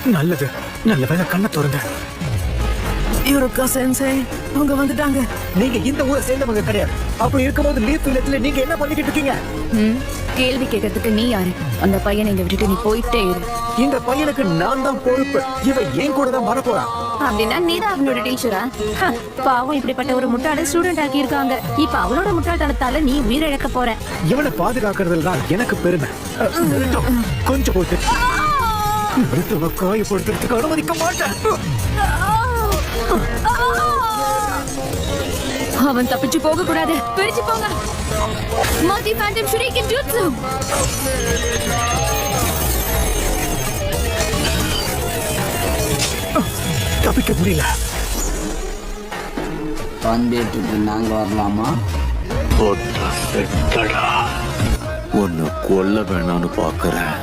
நல்லது, நல்ல வேலை கண்ணை திறந்த. யூரோக்கா சென்சை அவங்க வந்துட்டாங்க. நீங்க இந்த ஊரை சேர்ந்தவங்க கிடையாது. அப்படி இருக்கும்போது லீஃப் வில்லேஜ்ல நீங்க என்ன பண்ணிக்கிட்டு இருக்கீங்க? கேள்வி கேட்கறதுக்கு நீ யாரு? அந்த பையனை இங்க விட்டுட்டு நீ போயிட்டே இரு. இந்த பையனுக்கு நான் தான் பொறுப்பு. இவன் என் கூட தான் வரப்போறான். அப்படின்னா நீதான் அவனோட டீச்சரா? பாவம், இப்படிப்பட்ட ஒரு முட்டாளை ஸ்டூடெண்ட் ஆக்கி இருக்காங்க. இப்ப அவனோட முட்டாள்தனத்தால நீ உயிரிழக்க போற. இவனை பாதுகாக்கிறதுல தான் எனக்கு பெருமை. கொஞ்சம் போட்டு காயப்படுத்துறதுக்கு அனுமதிக்க மாட்டேன். அவன் தப்பிச்சு போக கூடாது. பிரிச்சு போங்க. மல்டி ஃபேண்டம் ஷூரிகன் ஜூட்சு. தப்பிக்க முடியல. வந்துட்டு நாங்க வரலாமா? உன்னை கொல்ல வேணான்னு பாக்குறேன்.